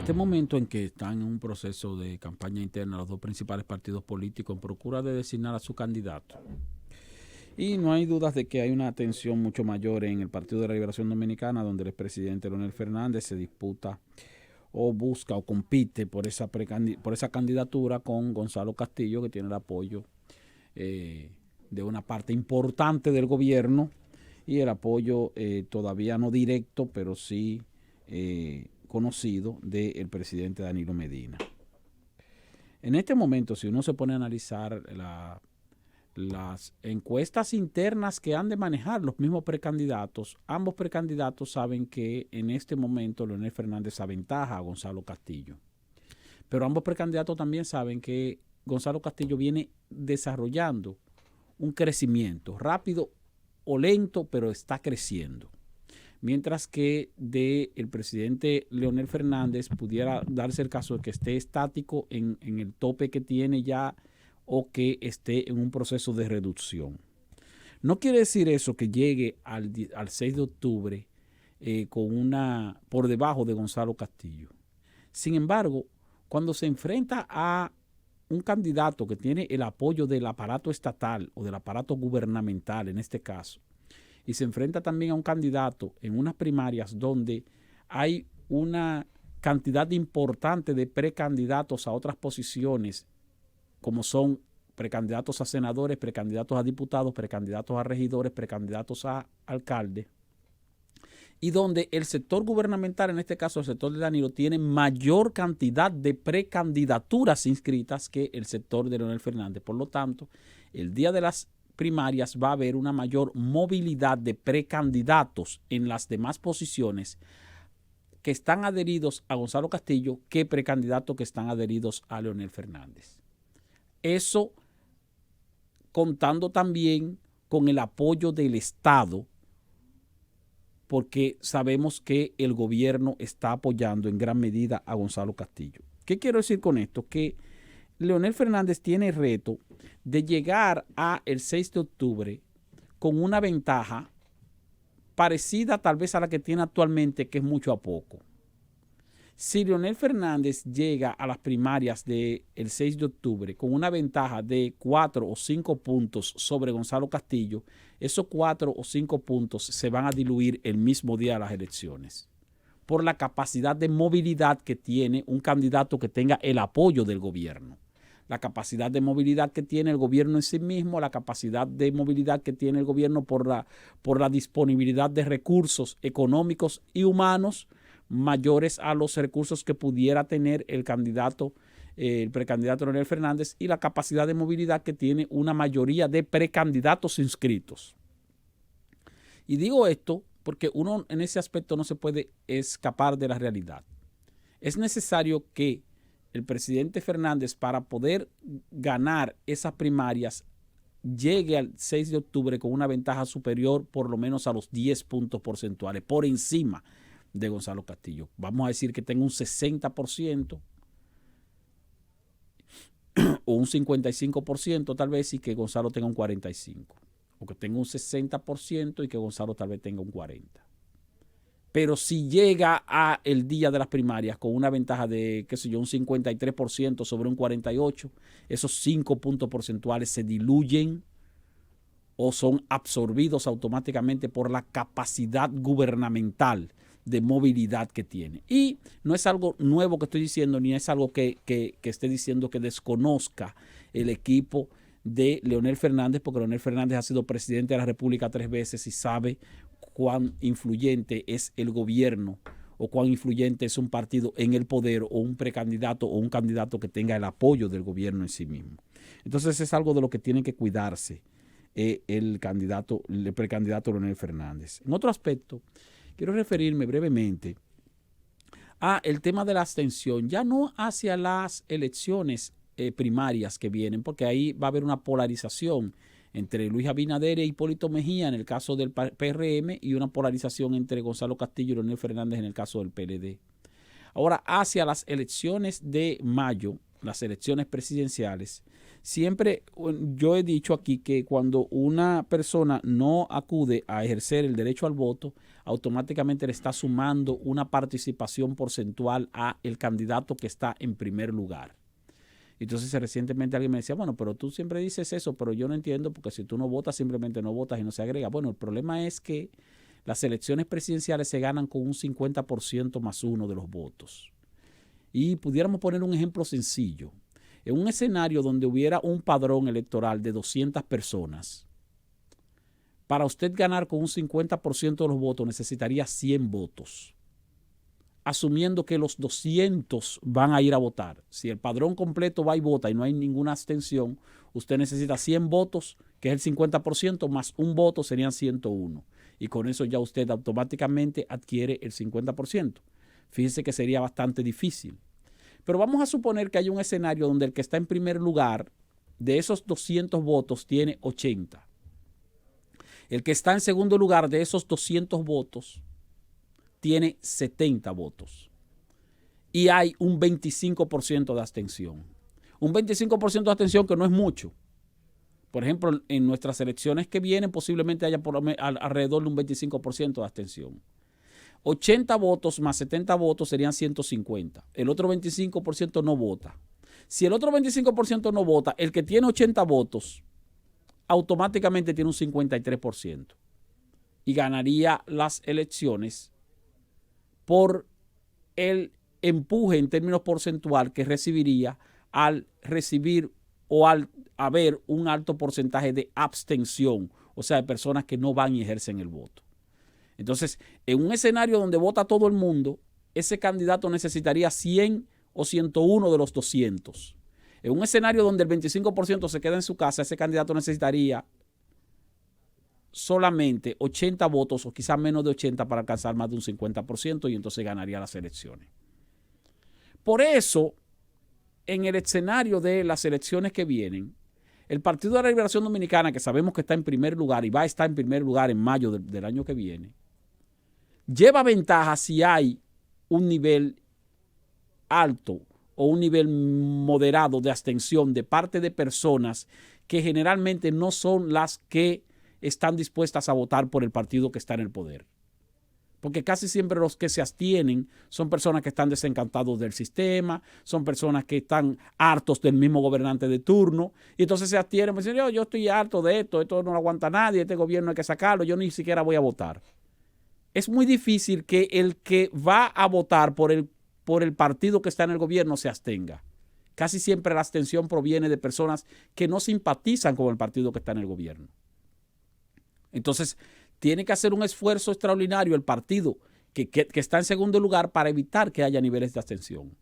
este momento en que están en un proceso de campaña interna los dos principales partidos políticos en procura de designar a su candidato. Y no hay dudas de que hay una tensión mucho mayor en el Partido de la Liberación Dominicana, donde el expresidente Leonel Fernández se disputa o busca o compite por esa candidatura con Gonzalo Castillo, que tiene el apoyo de una parte importante del gobierno y el apoyo todavía no directo, pero sí conocido del presidente Danilo Medina. En este momento, si uno se pone a analizar las encuestas internas que han de manejar los mismos precandidatos, ambos precandidatos saben que en este momento Leonel Fernández aventaja a Gonzalo Castillo. Pero ambos precandidatos también saben que Gonzalo Castillo viene desarrollando un crecimiento rápido o lento, pero está creciendo. Mientras que del presidente Leonel Fernández pudiera darse el caso de que esté estático en el tope que tiene ya o que esté en un proceso de reducción. No quiere decir eso que llegue al 6 de octubre por debajo de Gonzalo Castillo. Sin embargo, cuando se enfrenta a un candidato que tiene el apoyo del aparato estatal o del aparato gubernamental en este caso, y se enfrenta también a un candidato en unas primarias donde hay una cantidad importante de precandidatos a otras posiciones, como son precandidatos a senadores, precandidatos a diputados, precandidatos a regidores, precandidatos a alcaldes, y donde el sector gubernamental, en este caso el sector de Danilo, tiene mayor cantidad de precandidaturas inscritas que el sector de Leonel Fernández. Por lo tanto, el día de las primarias va a haber una mayor movilidad de precandidatos en las demás posiciones que están adheridos a Gonzalo Castillo que precandidatos que están adheridos a Leonel Fernández. Eso contando también con el apoyo del Estado, porque sabemos que el gobierno está apoyando en gran medida a Gonzalo Castillo. ¿Qué quiero decir con esto? Que Leonel Fernández tiene el reto de llegar el 6 de octubre con una ventaja parecida tal vez a la que tiene actualmente, que es mucho a poco. Si Leonel Fernández llega a las primarias del 6 de octubre con una ventaja de 4 o 5 puntos sobre Gonzalo Castillo, esos 4 o 5 puntos se van a diluir el mismo día de las elecciones, por la capacidad de movilidad que tiene un candidato que tenga el apoyo del gobierno. La capacidad de movilidad que tiene el gobierno en sí mismo, la capacidad de movilidad que tiene el gobierno por la disponibilidad de recursos económicos y humanos mayores a los recursos que pudiera tener el precandidato Leonel Fernández, y la capacidad de movilidad que tiene una mayoría de precandidatos inscritos. Y digo esto porque uno en ese aspecto no se puede escapar de la realidad. Es necesario que el presidente Fernández, para poder ganar esas primarias, llegue al 6 de octubre con una ventaja superior por lo menos a los 10 puntos porcentuales, por encima de Gonzalo Castillo. Vamos a decir que tenga un 60% o un 55% tal vez, y que Gonzalo tenga un 45%. O que tenga un 60% y que Gonzalo tal vez tenga un 40%. Pero si llega a el día de las primarias con una ventaja de, un 53% sobre un 48%, esos 5 puntos porcentuales se diluyen o son absorbidos automáticamente por la capacidad gubernamental de movilidad que tiene. Y no es algo nuevo que estoy diciendo, ni es algo que esté diciendo que desconozca el equipo de Leonel Fernández, porque Leonel Fernández ha sido presidente de la República 3 veces y sabe cuán influyente es el gobierno o cuán influyente es un partido en el poder, o un precandidato o un candidato que tenga el apoyo del gobierno en sí mismo. Entonces es algo de lo que tiene que cuidarse el precandidato Leonel Fernández. En otro aspecto, quiero referirme brevemente a el tema de la abstención, ya no hacia las elecciones primarias que vienen, porque ahí va a haber una polarización entre Luis Abinader e Hipólito Mejía en el caso del PRM, y una polarización entre Gonzalo Castillo y Leonel Fernández en el caso del PLD. Ahora, hacia las elecciones de mayo, las elecciones presidenciales, siempre yo he dicho aquí que cuando una persona no acude a ejercer el derecho al voto, automáticamente le está sumando una participación porcentual a el candidato que está en primer lugar. Entonces recientemente alguien me decía, bueno, pero tú siempre dices eso, pero yo no entiendo porque si tú no votas, simplemente no votas y no se agrega. Bueno, el problema es que las elecciones presidenciales se ganan con un 50% más uno de los votos. Y pudiéramos poner un ejemplo sencillo. En un escenario donde hubiera un padrón electoral de 200 personas, para usted ganar con un 50% de los votos necesitaría 100 votos, asumiendo que los 200 van a ir a votar. Si el padrón completo va y vota y no hay ninguna abstención, usted necesita 100 votos, que es el 50%, más un voto serían 101. Y con eso ya usted automáticamente adquiere el 50%. Fíjese que sería bastante difícil. Pero vamos a suponer que hay un escenario donde el que está en primer lugar, de esos 200 votos, tiene 80. El que está en segundo lugar, de esos 200 votos, tiene 70 votos. Y hay un 25% de abstención. Un 25% de abstención que no es mucho. Por ejemplo, en nuestras elecciones que vienen posiblemente haya alrededor de un 25% de abstención. 80 votos más 70 votos serían 150. El otro 25% no vota. Si el otro 25% no vota, el que tiene 80 votos automáticamente tiene un 53% y ganaría las elecciones por el empuje en términos porcentual que recibiría al recibir o al haber un alto porcentaje de abstención, o sea, de personas que no van y ejercen el voto. Entonces, en un escenario donde vota todo el mundo, ese candidato necesitaría 100 o 101 de los 200. En un escenario donde el 25% se queda en su casa, ese candidato necesitaría solamente 80 votos o quizás menos de 80 para alcanzar más de un 50% y entonces ganaría las elecciones. Por eso, en el escenario de las elecciones que vienen, el Partido de la Liberación Dominicana, que sabemos que está en primer lugar y va a estar en primer lugar en mayo del año que viene, lleva ventaja si hay un nivel alto o un nivel moderado de abstención de parte de personas que generalmente no son las que están dispuestas a votar por el partido que está en el poder. Porque casi siempre los que se abstienen son personas que están desencantados del sistema, son personas que están hartos del mismo gobernante de turno, y entonces se abstienen y dicen, yo estoy harto de esto no lo aguanta nadie, este gobierno hay que sacarlo, yo ni siquiera voy a votar. Es muy difícil que el que va a votar por el partido que está en el gobierno se abstenga. Casi siempre la abstención proviene de personas que no simpatizan con el partido que está en el gobierno. Entonces, tiene que hacer un esfuerzo extraordinario el partido que está en segundo lugar para evitar que haya niveles de abstención.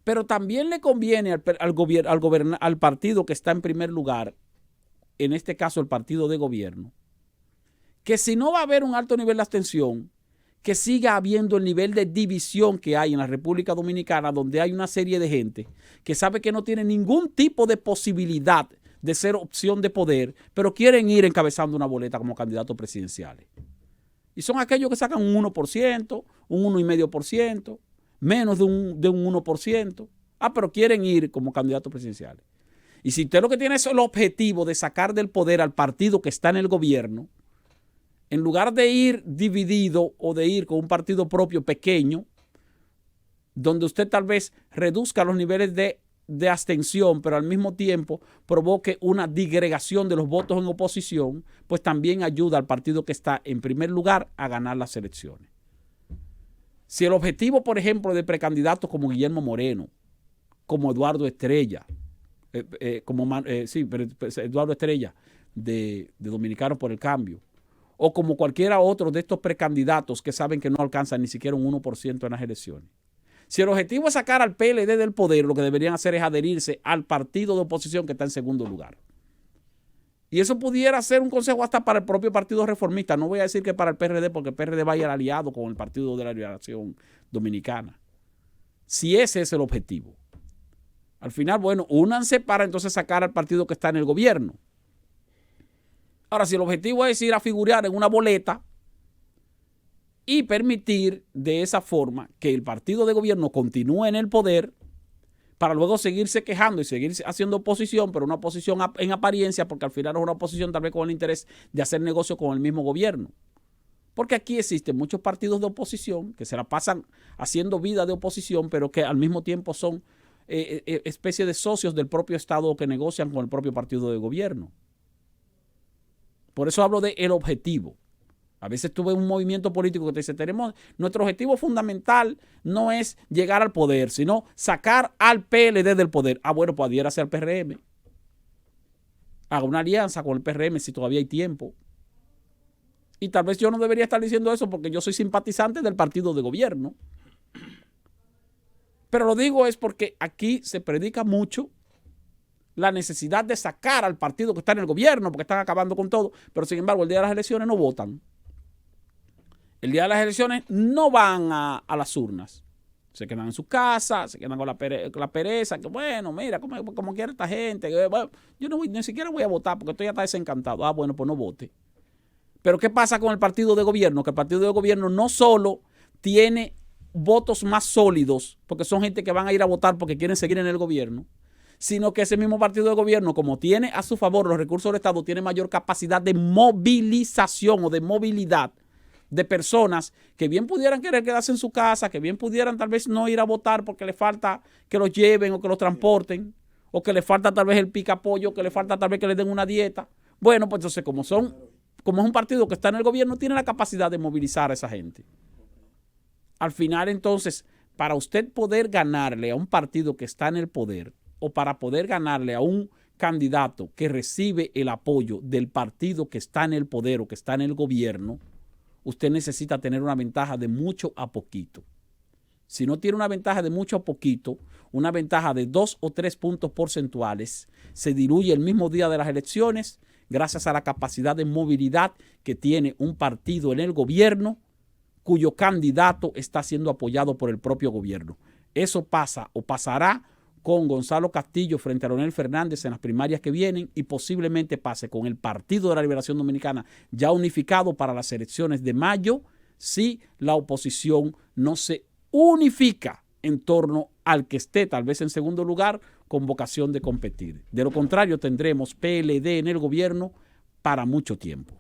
Pero también le conviene al partido que está en primer lugar, en este caso el partido de gobierno, que si no va a haber un alto nivel de abstención, que siga habiendo el nivel de división que hay en la República Dominicana, donde hay una serie de gente que sabe que no tiene ningún tipo de posibilidad de ser opción de poder, pero quieren ir encabezando una boleta como candidatos presidenciales. Y son aquellos que sacan un 1%, un 1,5%, menos de un 1%. Pero quieren ir como candidatos presidenciales. Y si usted lo que tiene es el objetivo de sacar del poder al partido que está en el gobierno, en lugar de ir dividido o de ir con un partido propio pequeño, donde usted tal vez reduzca los niveles de abstención, pero al mismo tiempo provoque una disgregación de los votos en oposición, pues también ayuda al partido que está en primer lugar a ganar las elecciones. Si el objetivo, por ejemplo, de precandidatos como Guillermo Moreno, como Eduardo Estrella, Eduardo Estrella de Dominicanos por el Cambio, o como cualquiera otro de estos precandidatos que saben que no alcanzan ni siquiera un 1% en las elecciones. Si el objetivo es sacar al PLD del poder, lo que deberían hacer es adherirse al partido de oposición que está en segundo lugar. Y eso pudiera ser un consejo hasta para el propio Partido Reformista. No voy a decir que para el PRD, porque el PRD va a ir aliado con el Partido de la Liberación Dominicana. Si ese es el objetivo. Al final, bueno, únanse para entonces sacar al partido que está en el gobierno. Ahora, si el objetivo es ir a figurar en una boleta y permitir de esa forma que el partido de gobierno continúe en el poder, para luego seguirse quejando y seguir haciendo oposición, pero una oposición en apariencia, porque al final es una oposición tal vez con el interés de hacer negocio con el mismo gobierno. Porque aquí existen muchos partidos de oposición que se la pasan haciendo vida de oposición, pero que al mismo tiempo son especie de socios del propio Estado que negocian con el propio partido de gobierno. Por eso hablo de el objetivo. A veces tú ves un movimiento político que te dice, nuestro objetivo fundamental no es llegar al poder, sino sacar al PLD del poder. Ah, bueno, pues adhiérase al PRM. Haga una alianza con el PRM si todavía hay tiempo. Y tal vez yo no debería estar diciendo eso porque yo soy simpatizante del partido de gobierno. Pero lo digo es porque aquí se predica mucho la necesidad de sacar al partido que está en el gobierno porque están acabando con todo. Pero sin embargo, el día de las elecciones no votan. El día de las elecciones no van a las urnas. Se quedan en su casa, se quedan con la pereza, que bueno, mira, como quiere esta gente. Bueno, yo ni siquiera voy a votar porque estoy hasta desencantado. Ah, bueno, pues no vote. Pero ¿qué pasa con el partido de gobierno? Que el partido de gobierno no solo tiene votos más sólidos, porque son gente que van a ir a votar porque quieren seguir en el gobierno, sino que ese mismo partido de gobierno, como tiene a su favor los recursos del Estado, tiene mayor capacidad de movilización o de movilidad de personas que bien pudieran querer quedarse en su casa, que bien pudieran tal vez no ir a votar porque le falta que los lleven o que los transporten, o que le falta tal vez el picapollo, que le falta tal vez que le den una dieta. Bueno, pues entonces como es un partido que está en el gobierno, tiene la capacidad de movilizar a esa gente. Al final, entonces, para usted poder ganarle a un partido que está en el poder o para poder ganarle a un candidato que recibe el apoyo del partido que está en el poder o que está en el gobierno, usted necesita tener una ventaja de mucho a poquito. Si no tiene una ventaja de mucho a poquito, una ventaja de 2 o 3 puntos porcentuales, se diluye el mismo día de las elecciones gracias a la capacidad de movilidad que tiene un partido en el gobierno cuyo candidato está siendo apoyado por el propio gobierno. Eso pasa o pasará con Gonzalo Castillo frente a Leonel Fernández en las primarias que vienen y posiblemente pase con el Partido de la Liberación Dominicana ya unificado para las elecciones de mayo si la oposición no se unifica en torno al que esté tal vez en segundo lugar con vocación de competir. De lo contrario, tendremos PLD en el gobierno para mucho tiempo.